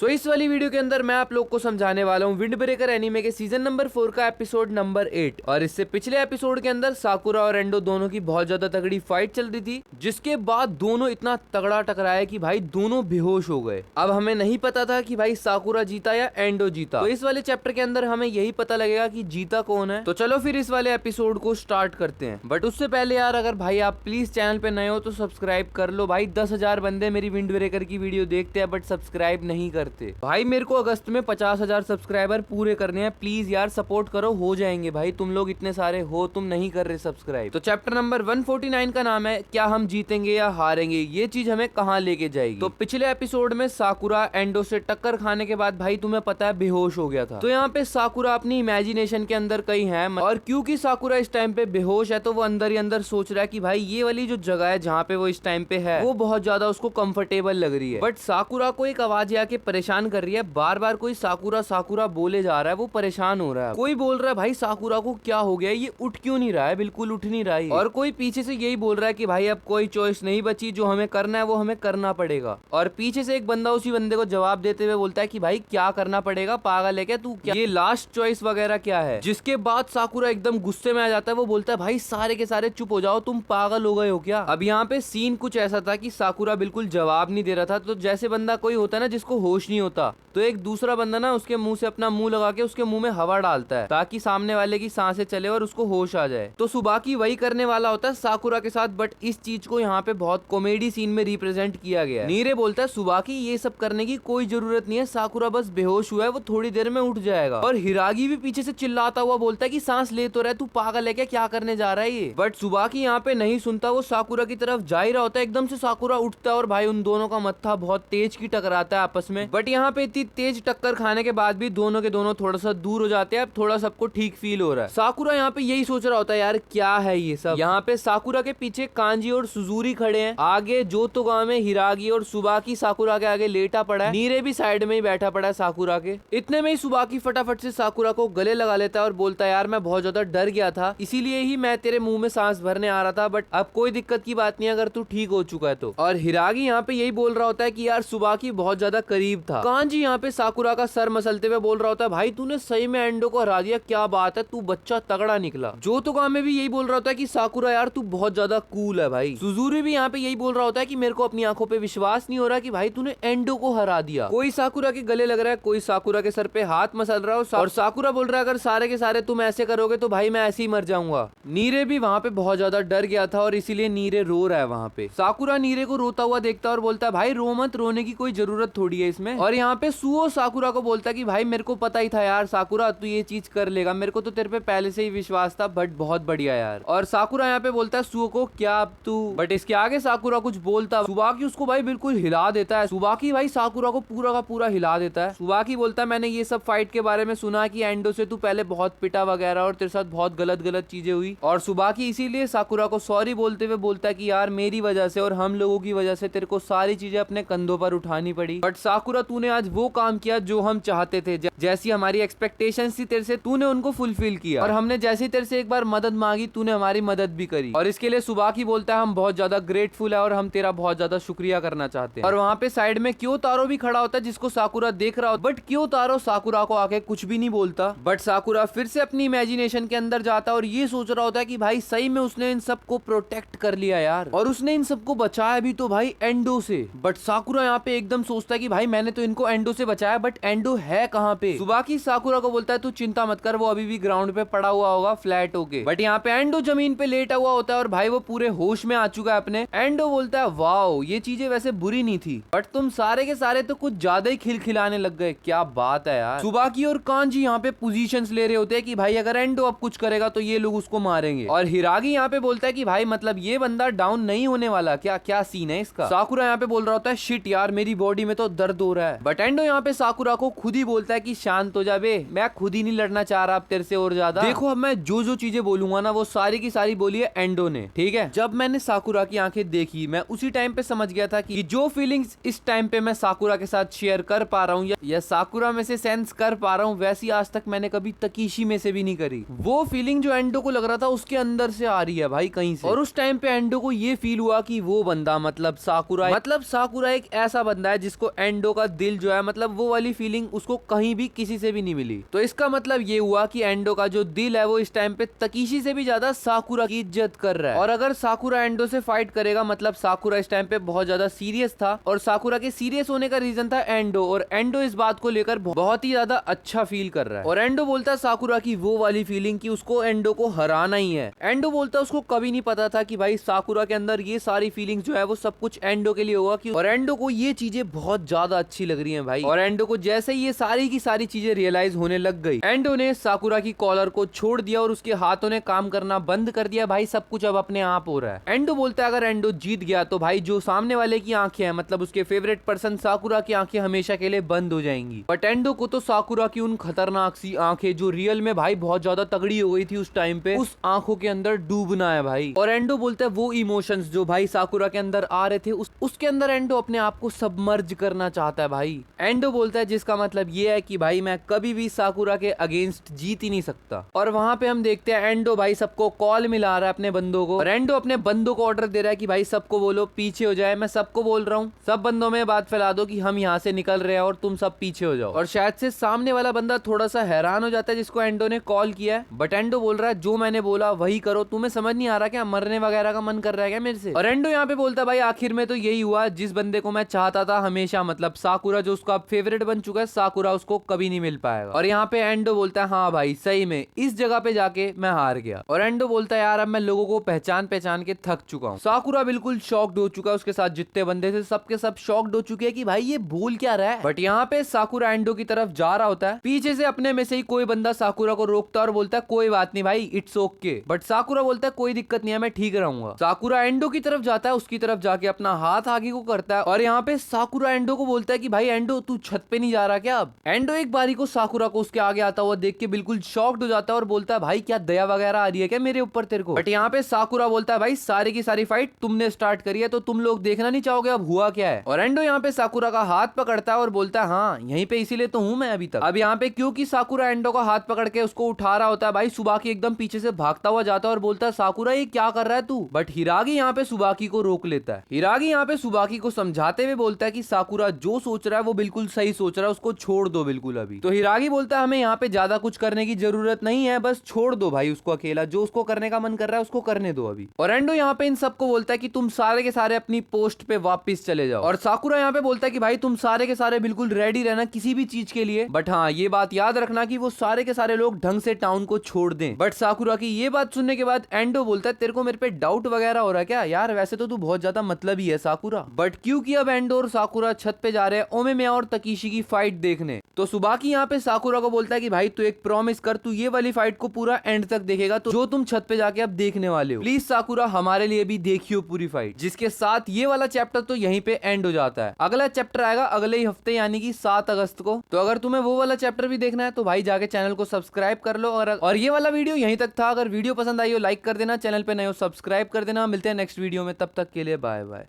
सो इस वाली वीडियो के अंदर मैं आप लोग को समझाने वाला हूँ विंड ब्रेकर एनीमे के सीजन नंबर 4 का एपिसोड नंबर 8। और इससे पिछले एपिसोड के अंदर साकुरा और एंडो दोनों की बहुत ज्यादा तगड़ी फाइट चल रही थी, जिसके बाद दोनों इतना तगड़ा टकराया कि भाई दोनों बेहोश हो गए। अब हमें नहीं पता था कि भाई साकुरा जीता या एंडो जीता, तो इस वाले चैप्टर के अंदर हमें यही पता लगेगा कि जीता कौन है। तो चलो फिर इस वाले एपिसोड को स्टार्ट करते हैं। बट उससे पहले यार अगर भाई आप प्लीज चैनल पे नए हो तो सब्सक्राइब कर लो। भाई 10,000 बंदे मेरी विंड ब्रेकर की वीडियो देखते हैं बट सब्सक्राइब नहीं करते। भाई मेरे को अगस्त में 50,000 सब्सक्राइबर पूरे करने हैं, प्लीज यार सपोर्ट करो, हो जाएंगे भाई। तुम लोग इतने सारे हो, तुम नहीं कर रहे सब्सक्राइब। तो चैप्टर नंबर 149 का नाम है क्या हम जीतेंगे या हारेंगे, ये चीज हमें कहाँ लेके जाएगी। तो पिछले एपिसोड में साकुरा एंडो से टक्कर खाने के बाद भाई तुम्हें पता है बेहोश हो गया था। तो यहाँ पे साकुरा अपनी इमेजिनेशन के अंदर कहीं है, और क्योंकि साकुरा इस टाइम पे बेहोश है तो वो अंदर ही अंदर सोच रहा है कि भाई ये वाली जो जगह है जहाँ पे वो इस टाइम पे है वो बहुत ज्यादा उसको कंफर्टेबल लग रही है। बट साकुरा को एक आवाज आके परेशान कर रही है, बार बार कोई साकुरा साकुरा बोले जा रहा है, वो परेशान हो रहा है। कोई बोल रहा है भाई साकुरा को क्या हो गया, ये उठ क्यों नहीं रहा है, बिल्कुल उठ नहीं रहा है। और कोई पीछे से यही बोल रहा है कि भाई अब कोई चॉइस नहीं बची, जो हमें करना है वो हमें करना पड़ेगा। और पीछे से एक बंदा उसी बंदे को जवाब देते हुए बोलता है कि भाई क्या करना पड़ेगा, पागल है क्या तू, क्या ये लास्ट चॉइस वगैरह क्या है। जिसके बाद साकुरा एकदम गुस्से में आ जाता है, वो बोलता है भाई सारे के सारे चुप हो जाओ, तुम पागल हो गए हो क्या। अब यहाँ पे सीन कुछ ऐसा था कि साकुरा बिल्कुल जवाब नहीं दे रहा था। तो जैसे बंदा कोई होता है ना जिसको होश नहीं होता, तो एक दूसरा बंदा ना उसके मुंह से अपना मुंह लगा के उसके मुंह में हवा डालता है ताकि सामने वाले की सांसें चले और उसको होश आ जाए। तो सुबाकी वही करने वाला होता है साकुरा के साथ, बट इस चीज को यहाँ पे बहुत कॉमेडी सीन में रिप्रेजेंट किया गया है। नीरे बोलता है सुबाकी ये सब करने की कोई जरूरत नहीं है, साकुरा बस बेहोश हुआ है, वो थोड़ी देर में उठ जाएगा। और हिरागी भी पीछे से चिल्लाता हुआ बोलता है कि सांस ले तो रहा है, तू पागल है क्या करने जा रहा है ये। बट सुबाकी यहाँ पे नहीं सुनता, वो साकुरा की तरफ जा ही रहा होता है। एकदम से साकुरा उठता है और भाई उन दोनों का मत्था बहुत तेज की टकराता है आपस में। बट यहाँ पे इतनी तेज टक्कर खाने के बाद भी दोनों के दोनों थोड़ा सा दूर हो जाते हैं। अब थोड़ा सबको ठीक फील हो रहा है। साकुरा यहाँ पे यही सोच रहा होता है यार क्या है ये सब। यहाँ पे साकुरा के पीछे कांजी और सुजुरी खड़े हैं, आगे जोतोगामे हिरागी और सुबाकी साकुरा के आगे लेटा पड़ा है, नीरे भी साइड में ही बैठा पड़ा है साकुरा के। इतने में ही सुबाकी फटाफट से साकुरा को गले लगा लेता है और बोलता है यार मैं बहुत ज्यादा डर गया था, इसीलिए ही मैं तेरे मुंह में सांस भरने आ रहा था, बट अब कोई दिक्कत की बात नहीं अगर तू ठीक हो चुका है तो। और हिरागी यहाँ पे यही बोल रहा होता है कि यार सुबाकी बहुत ज्यादा करीब था। कांजी यहाँ पे साकुरा का सर मसलते हुए बोल रहा होता है भाई तूने सही में एंडो को हरा दिया, क्या बात है, तू बच्चा तगड़ा निकला। जोतोगामे भी यही बोल रहा होता है कि साकुरा यार तू बहुत ज्यादा कूल है भाई। सुजुरी भी यहाँ पे यही बोल रहा होता है कि मेरे को अपनी आंखों पे विश्वास नहीं हो रहा कि भाई तूने एंडो को हरा दिया। कोई साकुरा के गले लग रहा है, कोई साकुरा के सर पे हाथ मसल रहा है, और साकुरा बोल रहा है अगर सारे के सारे तुम ऐसे करोगे तो भाई मैं ऐसे ही मर जाऊंगा। नीरे भी वहाँ पे बहुत ज्यादा डर गया था और इसीलिए नीरे रो रहा है वहाँ पे। साकुरा नीरे को रोता हुआ देखता है और बोलता है भाई रो मत, रोने की कोई जरूरत थोड़ी है इसमें। और यहाँ पे सुओ साकुरा को बोलता है कि भाई मेरे को पता ही था यार साकुरा तू ये चीज कर लेगा, मेरे को तो तेरे पे पहले से ही विश्वास था, बट बहुत बढ़िया यार। और साकुरा यहाँ पे बोलता है सुओ को क्या अब तू, बट इसके आगे साकुरा कुछ बोलता, सुबाकी उसको भाई बिल्कुल हिला देता है। सुबाकी भाई साकुरा को पूरा का पूरा हिला देता है। सुबाकी बोलता है मैंने ये सब फाइट के बारे में सुना कि एंडो से तू पहले बहुत पिटा वगैरह और तेरे साथ बहुत गलत चीजें हुई, और सुबाकी इसीलिए साकुरा को सॉरी बोलते हुए बोलता है कि यार मेरी वजह से और हम लोगों की वजह से तेरे को सारी चीजें अपने कंधों पर उठानी पड़ी, बट साकुरा तूने आज वो काम किया जो हम चाहते थे, जैसी हमारी एक्सपेक्टेशंस थी तेरे से तूने उनको फुलफिल किया, और हमने जैसे तेरे से एक बार मदद मांगी तूने हमारी मदद भी करी, और इसके लिए सुबाकी बोलता है हम बहुत ज्यादा ग्रेटफुल है और हम तेरा बहुत ज्यादा शुक्रिया करना चाहते हैं। और वहाँ पे साइड में क्योतारो भी खड़ा होता है जिसको साकुरा देख रहा होता है, बट क्योतारो साकुरा को आके कुछ भी नहीं बोलता। बट साकुरा फिर से अपनी इमेजिनेशन के अंदर जाता है और ये सोच रहा होता है कि भाई सही में उसने इन सबको प्रोटेक्ट कर लिया यार, और उसने इन सबको बचाया भी तो भाई एंडो से। बट साकुरा यहाँ पे एकदम सोचता है कि भाई मैंने तो इनको एंडो से बचाया, बट एंडो है कहाँ पे। सुबाकी साकुरा को बोलता है तू चिंता मत कर, वो अभी भी ग्राउंड पे पड़ा हुआ होगा फ्लैट होके। बट यहाँ पे एंडो जमीन पे लेटा हुआ होता है और भाई वो पूरे होश में आ चुका है अपने। एंडो बोलता है वाओ ये चीजें वैसे बुरी नहीं थी, बट तुम सारे के सारे तो कुछ ज्यादा ही खिलखिलाने लग गए, क्या बात है यार। सुबाकी और कांजी यहाँ पे पोजीशंस ले रहे होते हैं कि भाई अगर एंडो अब कुछ करेगा तो ये लोग उसको मारेंगे, और हिरागी यहाँ पे बोलता है कि भाई मतलब ये बंदा डाउन नहीं होने वाला, क्या सीन है इसका। साकुरा यहाँ पे बोल रहा होता है शिट यार मेरी बॉडी में तो दर्द हो रहा है, बट एंडो यहाँ पे साकुरा को खुद ही बोलता है कि शांत हो जा बे, मैं खुद ही नहीं लड़ना चाह रहा अब तेरे से और ज्यादा। देखो अब मैं जो चीजें बोलूंगा ना वो सारी की सारी बोली है एंडो ने, ठीक है। जब मैंने साकुरा की आंखें देखी मैं उसी टाइम पे समझ गया था कि जो फीलिंग्स इस टाइम पे मैं साकुरा के साथ शेयर कर पा रहा हूँ या साकुरा में से सेंस कर पा रहा हूँ, वैसी आज तक मैंने कभी तकीशी में से भी नहीं करी। वो फीलिंग जो एंडो को लग रहा था उसके अंदर से आ रही है भाई कहीं से, और उस टाइम पे एंडो को ये फील हुआ कि वो बंदा मतलब साकुरा एक ऐसा बंदा है जिसको एंडो का दिल जो है मतलब वो वाली फीलिंग उसको कहीं भी किसी से भी नहीं मिली। तो इसका मतलब ये हुआ कि एंडो का जो दिल है वो इस टाइम पे तकीशी से भी ज्यादा साकुरा की इज्जत कर रहा है। और अगर साकुरा एंडो से फाइट करेगा मतलब साकुरा इस टाइम पे बहुत ज्यादा सीरियस था और साकुरा के सीरियस होने का रीजन था एंडो, और एंडो इस बात को लेकर बहुत ही ज्यादा अच्छा फील कर रहा है। और एंडो बोलता है साकुरा की वो वाली फीलिंग कि उसको एंडो को हराना ही है। एंडो बोलता है उसको कभी नहीं पता था कि भाई साकुरा के अंदर ये सारी फीलिंग्स जो है वो सब कुछ एंडो के लिए होगा कि, और एंडो को ये चीजें बहुत ज्यादा अच्छी लग रही हैं भाई। और एंडो को जैसे ही ये सारी की सारी चीजें रियलाइज होने लग गई, एंडो ने साकुरा की कॉलर को छोड़ दिया और उसके हाथों ने काम करना बंद कर दिया। भाई सब कुछ अब अपने आप हो रहा है। एंडो बोलता है अगर एंडो जीत गया तो भाई जो सामने वाले की आंखें हैं मतलब उसके फेवरेट पर्सन साकुरा की आंखें हमेशा के लिए बंद हो जाएंगी। बट एंडो को तो साकुरा की उन खतरनाक सी आंखें जो रियल में भाई बहुत ज्यादा तगड़ी हो गई थी उस टाइम पे, उस आंखों के अंदर डूबना है भाई। और एंडो बोलता है वो इमोशंस जो भाई साकुरा के अंदर आ रहे थे उसके अंदर एंडो अपने आप को सबमर्ज करना चाहता है भाई। एंडो बोलता है जिसका मतलब ये है कि भाई मैं कभी भी साकुरा के अगेंस्ट जीत ही नहीं सकता। और वहां पे हम देखते हैं एंडो भाई सबको कॉल मिला रहा है अपने बंदों को, और एंडो अपने बंदों को ऑर्डर दे रहा है कि भाई सबको बोलो पीछे हो जाए। मैं सबको बोल रहा हूँ सब बंदों में बात फैला दो कि हम यहाँ से निकल रहे हैं और तुम सब पीछे हो जाओ। और शायद से सामने वाला बंदा थोड़ा सा हैरान हो जाता है जिसको एंडो ने कॉल किया है, बट एंडो बोल रहा है जो मैंने बोला वही करो। तुम्हें समझ नहीं आ रहा क्या मरने वगैरह का मन कर रहा है क्या मेरे से? और एंडो यहाँ पे बोलता है भाई आखिर में तो यही हुआ जिस बंदे को मैं चाहता था हमेशा, मतलब साकुरा जो उसका फेवरेट बन चुका है, साकुरा उसको कभी नहीं मिल पाएगा। और यहाँ पे एंडो बोलता है हाँ भाई सही में इस जगह पे जाके मैं हार गया। और एंडो बोलता है यार अब मैं लोगों को पहचान पहचान के थक चुका हूँ। साकुरा बिल्कुल शॉक्ड हो चुका है, उसके साथ जितने बंदे थे सबके सब शॉक्ड हो चुके हैं कि भाई ये बोल क्या रहा है। बट यहाँ पे साकुरा एंडो की तरफ जा रहा होता है, पीछे से अपने में से ही कोई बंदा साकुरा को रोकता है और बोलता है कोई बात नहीं भाई इट्स ओके। बट साकुरा बोलता है कोई दिक्कत नहीं है मैं ठीक रहूंगा। साकुरा एंडो की तरफ जाता है, उसकी तरफ जाके अपना हाथ आगे को करता है और यहाँ पे साकुरा एंडो को बोलता है कि भाई एंडो तू छत पे नहीं जा रहा क्या अब? एंडो एक बारी को साकुरा को उसके आगे आता हुआ देख के बिल्कुल शॉक्ड हो जाता है और बोलता है भाई क्या दया वगैरह आ रही है क्या मेरे ऊपर तेरे को? बट यहाँ पे साकुरा बोलता है भाई सारी की सारी फाइट तुमने स्टार्ट करी है तो तुम लोग देखना नहीं चाहोगे अब हुआ क्या है? और एंडो यहाँ पे साकुरा का हाथ पकड़ता है और बोलता है हाँ यहीं पे इसीलिए तो हूँ मैं अभी तक। अब यहाँ पे क्योंकि साकुरा एंडो का हाथ पकड़ के उसको उठा रहा होता है, भाई सुबाकी एकदम पीछे से भागता हुआ जाता है और बोलता है साकुरा ये क्या कर रहा है तू? बट हिरागी यहाँ पे सुबाकी को रोक लेता है। हिरागी यहाँ पे सुबाकी को समझाते हुए बोलता है कि साकुरा जो सोच रहा है वो बिल्कुल सही सोच रहा है, उसको छोड़ दो बिल्कुल अभी। तो हिरागी बोलता है हमें यहाँ पे ज्यादा कुछ करने की जरूरत नहीं है, बस छोड़ दो भाई उसको अकेला, जो उसको करने का मन कर रहा है उसको करने दो अभी। और एंडो यहाँ पे इन सबको बोलता है कि तुम सारे के सारे अपनी पोस्ट पे वापस चले जाओ। और साकुरा यहाँ पे बोलता है कि भाई तुम सारे के सारे बिल्कुल रेडी रहना किसी भी चीज के लिए, बट हाँ ये बात याद रखना कि वो सारे के सारे लोग ढंग से टाउन को छोड़ दें। बट साकुरा की ये बात सुनने के बाद एंडो बोलता है तेरे को मेरे पे डाउट वगैरह हो रहा है क्या यार? वैसे तो तू बहुत ज्यादा मतलबी है साकुरा। बट क्योंकि अब एंडो और साकुरा छत पे जा रहे हैं ओमेमिया और तकीशी की फाइट देखने, तो सुबाकी यहाँ पे साकुरा को बोलता है कि भाई तू एक प्रॉमिस कर, तू ये वाली फाइट को पूरा एंड तक देखेगा तो जो तुम छत पे जाके अब देखने वाले हो, प्लीज साकुरा हमारे लिए भी देखियो पूरी फाइट। जिसके साथ ये वाला चैप्टर तो यहीं पे एंड हो जाता है। अगला चैप्टर आएगा अगले ही हफ्ते यानी कि 7 अगस्त को। तो अगर तुम्हें वो वाला चैप्टर भी देखना है तो भाई जाके चैनल को सब्सक्राइब कर लो। और ये वाला वीडियो यहीं तक था। अगर वीडियो पसंद आई हो लाइक कर देना, चैनल पे नए हो सब्सक्राइब कर देना। मिलते हैं नेक्स्ट वीडियो में, तब तक के लिए बाय बाय।